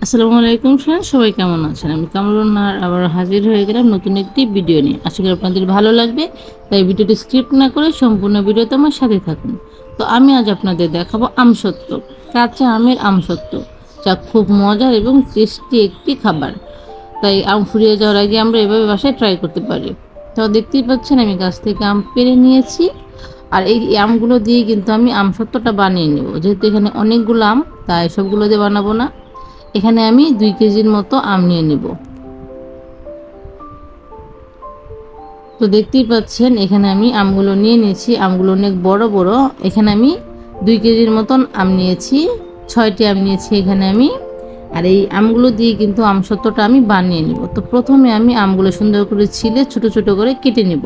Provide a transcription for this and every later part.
আসসালামু আলাইকুম ফ্রেন্ডস, সবাই কেমন আছেন? আমি কামরুন নাহার আবার হাজির হয়ে গেলাম নতুন একটি ভিডিও নিয়ে। আশা করি আপনাদের ভালো লাগবে, তাই ভিডিওটি স্কিপ না করে সম্পূর্ণ ভিডিওতে আমার সাথে থাকুন। তো আমি আজ আপনাদের দেখাবো আমসত্ত্ব, কাঁচা আমের আমসত্ত্ব, যা খুব মজার এবং টেস্টি একটি খাবার। তাই আম ফুরিয়ে যাওয়ার আগে আমরা এভাবে বাসায় ট্রাই করতে পারি। তো দেখতেই পাচ্ছেন আমি গাছ থেকে আম পেড়ে নিয়েছি, আর এই আমগুলো দিয়ে কিন্তু আমি আমসত্ত্বটা বানিয়ে নেব। যেহেতু এখানে অনেকগুলো আম, তাই সবগুলো দিয়ে বানাবো না। এখানে আমি 2 কেজির মতো আম নিয়ে নেব। তো দেখতেই পাচ্ছেন এখানে আমি আমগুলো নিয়ে নিয়েছি। আমগুলো অনেক বড় বড়। এখানে আমি 2 কেজির মতন আম নিয়েছি, 6টি আম নিয়েছি এখানে আমি। আর এই আমগুলো দিয়ে কিন্তু আমসত্ত্বটা আমি বানিয়ে নেব। তো প্রথমে আমি আমগুলো সুন্দর করে ছিলে ছোট ছোট করে কেটে নেব।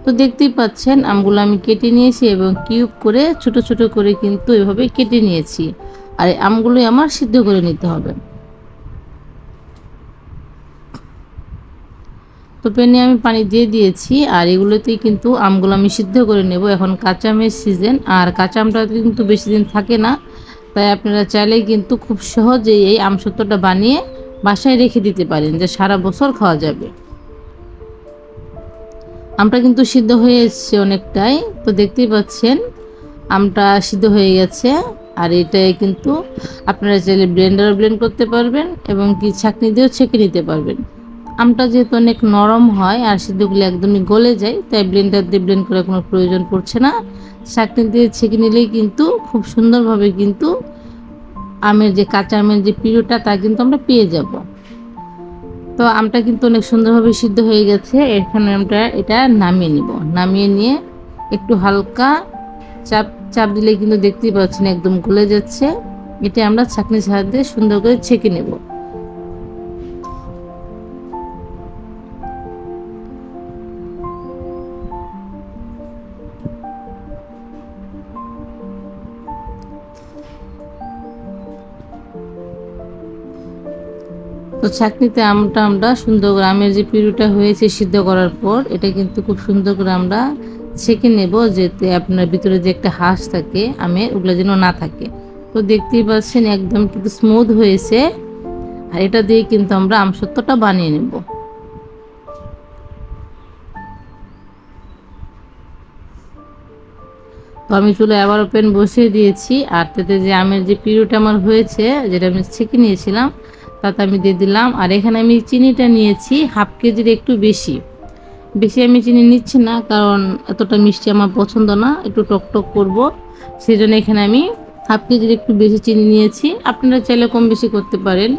তো দেখতেই পাচ্ছেন আমগুলো আমি কেটে নিয়েছি এবং কিউব করে ছোট ছোট করে কিন্তু এভাবে কেটে নিয়েছি। আর এই আমগুলো আমার সিদ্ধ করে নিতে হবে। তো প্যানে আমি পানি দিয়ে দিয়েছি, আর এগুলোতেই কিন্তু আমগুলো আমি সিদ্ধ করে নেব। এখন কাঁচা আমের সিজন, আর কাঁচা আমটা কিন্তু বেশি দিন থাকে না, তাই আপনারা চাইলেই কিন্তু খুব সহজেই এই আমসত্ত্বটা বানিয়ে বাসায় রেখে দিতে পারেন, যে সারা বছর খাওয়া যাবে। আমটা কিন্তু সিদ্ধ হয়ে এসছে অনেকটাই। তো দেখতেই পাচ্ছেন আমটা সিদ্ধ হয়ে গেছে। আর এটাই কিন্তু আপনারা চাইলে ব্লেন্ডারও ব্লেন্ড করতে পারবেন এবং কি ছাঁকনি দিয়েও ছেঁকে নিতে পারবেন। আমটা যেহেতু অনেক নরম হয় আর সিদ্ধগুলো একদমই গলে যায়, তাই ব্লেন্ডার দিয়ে ব্লেন্ড করার কোনো প্রয়োজন পড়ছে না। ছাঁকনি দিয়ে ছেঁকে নিলেই কিন্তু খুব সুন্দরভাবে কিন্তু আমের যে কাঁচা আমের যে পিউরিটা তা কিন্তু আমরা পেয়ে যাব। তো আমটা কিন্তু অনেক সুন্দরভাবে সিদ্ধ হয়ে গেছে। এখানে আমরা এটা নামিয়ে নিব। নামিয়ে নিয়ে একটু হালকা চাপ চাপ দিলে কিন্তু দেখতেই পাচ্ছেন একদম গলে যাচ্ছে। এটা আমরা ছাঁকনির সাহায্যে সুন্দর করে ছেঁকে নেব। তো ছাঁকনিতে আমটা আমরা সুন্দর করে আমের যে পিউরিটা হয়েছে সিদ্ধ করার পর এটা কিন্তু খুব সুন্দর করে আমরা ছেঁকে নেব, যাতে আপনার ভিতরে যে একটা হাঁস থাকে আমের, ওগুলো যেন না থাকে। তো দেখতেই পাচ্ছেন একদম কিন্তু স্মুথ হয়েছে। আর এটা দিয়ে কিন্তু আমরা আমসত্ত্বটা বানিয়ে নেব। তো আমি চুলায় আবারও প্যান বসিয়ে দিয়েছি, আর তাতে যে আমের যে পিউরিটা আমার হয়েছে, যেটা আমি ছেঁকে নিয়েছিলাম, তাতে আমি দিয়ে দিলাম। আর এখানে আমি চিনিটা নিয়েছি হাফ কেজির একটু বেশি। বেশি আমি চিনি নিচ্ছি না, কারণ এতটা মিষ্টি আমার পছন্দ না, একটু টক টক করবো। সেই জন্য এখানে আমি হাফ কেজির একটু বেশি চিনি নিয়েছি। আপনারা চাইলে কম বেশি করতে পারেন।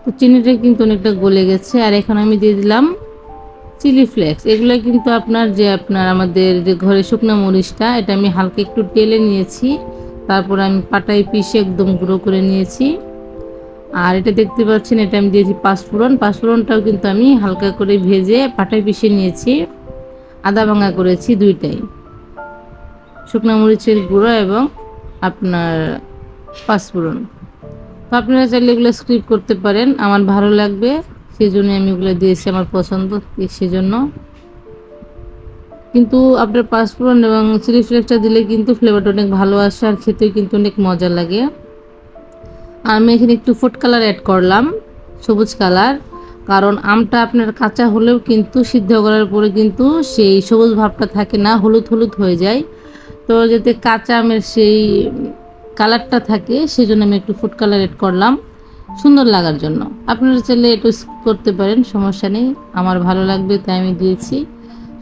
তো চিনিটা কিন্তু অনেকটা গলে গেছে। আর এখন আমি দিয়ে দিলাম চিলি ফ্লেক্স। এগুলো কিন্তু আপনার আমাদের যে ঘরে শুকনো মরিচটা, এটা আমি হালকা একটু টেলে নিয়েছি। তারপর আমি পাটায় পিষে একদম গুঁড়ো করে নিয়েছি। আর এটা দেখতে পাচ্ছেন এটা আমি দিয়েছি পাঁচফোড়ন। পাঁচফোড়নটাও কিন্তু আমি হালকা করে ভেজে পাটায় পিষে নিয়েছি। আদা ভাঙা করেছি দুইটাই, শুকনো মরিচের গুঁড়ো এবং আপনার পাঁচফোড়ন। তো আপনারা চাইলে এগুলো স্কিপ করতে পারেন, আমার ভালো লাগবে সেই জন্য আমি এগুলো দিয়েছি, আমার পছন্দ সেজন্য। কিন্তু আপনার পাঁচফোড়ন এবং চিলি ফ্লেক্সটা দিলে কিন্তু ফ্লেভারটা অনেক ভালো আসে, আর খেতেও কিন্তু অনেক মজা লাগে। আর আমি এখানে একটু ফুড কালার অ্যাড করলাম, সবুজ কালার। কারণ আমটা আপনার কাঁচা হলেও কিন্তু সিদ্ধ করার পরে কিন্তু সেই সবুজ ভাবটা থাকে না, হলুদ হলুদ হয়ে যায়। তো যাতে কাঁচা আমের সেই কালারটা থাকে, সেই জন্য আমি একটু ফুড কালার অ্যাড করলাম সুন্দর লাগার জন্য। আপনারা চাইলে একটু স্কিপ করতে পারেন, সমস্যা নেই, আমার ভালো লাগবে তাই আমি দিয়েছি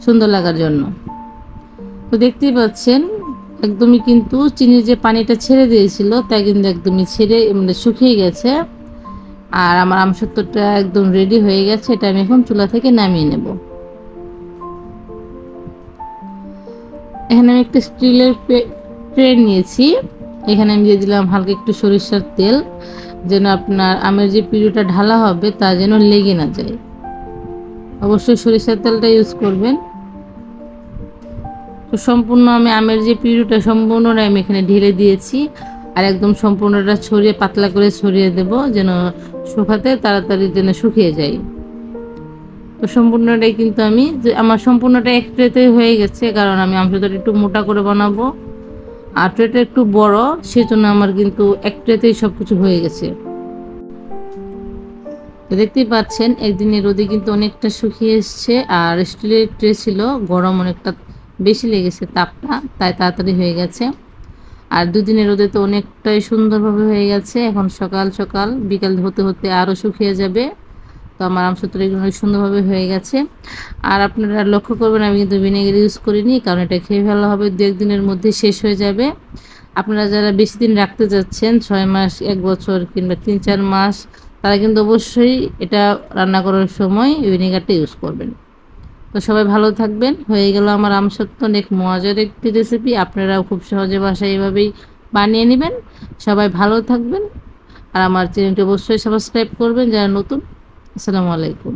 সুন্দর লাগার জন্য। তো দেখতেই পাচ্ছেন একদমই কিন্তু চিনির যে পানিটা ছেড়ে দিয়েছিল তা কিন্তু একদমই ছেড়ে মানে শুকিয়ে গেছে। আর আমার আমসত্ত্বটা একদম রেডি হয়ে গেছে। এটা আমি এখন চুলা থেকে নামিয়ে নেব। এখানে আমি একটা স্টিলের ট্রে নিয়েছি। এখানে আমি দিয়ে দিলাম হালকা একটু সরিষার তেল, যেন আপনার আমের যে পিউরিটা ঢালা হবে তা যেন লেগে না যায়। অবশ্যই সরিষার তেলটা ইউজ করবেন। তো সম্পূর্ণ আমি আমের যে পিউরিটা সম্পূর্ণটা আমি এখানে ঢেলে দিয়েছি। আর একদম সম্পূর্ণটা ছড়িয়ে পাতলা করে ছড়িয়ে দেব, যেন শুকাতে তাড়াতাড়ি যেন শুকিয়ে যায়। তো সম্পূর্ণটাই কিন্তু আমার সম্পূর্ণটা এক ট্রেতে হয়ে গেছে, কারণ আমি আমসত্ত্বটা একটু মোটা করে বানাবো আর ট্রেটা একটু বড়, সেজন্য আমার কিন্তু এক ট্রেতেই সব কিছু হয়ে গেছে। দেখতেই পাচ্ছেন একদিনের রোদে কিন্তু অনেকটা শুকিয়ে এসছে, আর স্টিলের ট্রে ছিল, গরম অনেকটা বেশি লেগেছে তাপটা, তাই তাড়াতাড়ি হয়ে গেছে। আর দুদিনের রোদে তো অনেকটাই সুন্দরভাবে হয়ে গেছে। এখন সকাল সকাল বিকাল হতে হতে আরও শুকিয়ে যাবে। তো আমার আমসত্ত্বটা অনেক সুন্দরভাবে হয়ে গেছে। আর আপনারা লক্ষ্য করবেন আমি কিন্তু ভিনেগার ইউজ করিনি, কারণ এটা খেয়ে ফেলা হবে, 2-1 দিনের মধ্যে শেষ হয়ে যাবে। আপনারা যারা বেশি দিন রাখতে যাচ্ছেন, 6 মাস, 1 বছর কিংবা 3-4 মাস, তারা কিন্তু অবশ্যই এটা রান্না করার সময় ভিনেগারটা ইউজ করবেন। তো সবাই ভালো থাকবেন। হয়ে গেল আমার আমসত্ত্ব অনেক মজার একটি রেসিপি। আপনারাও খুব সহজে বাসায় এভাবেই বানিয়ে নেবেন। সবাই ভালো থাকবেন আর আমার চ্যানেলটি অবশ্যই সাবস্ক্রাইব করবেন যারা নতুন। আসসালামু আলাইকুম।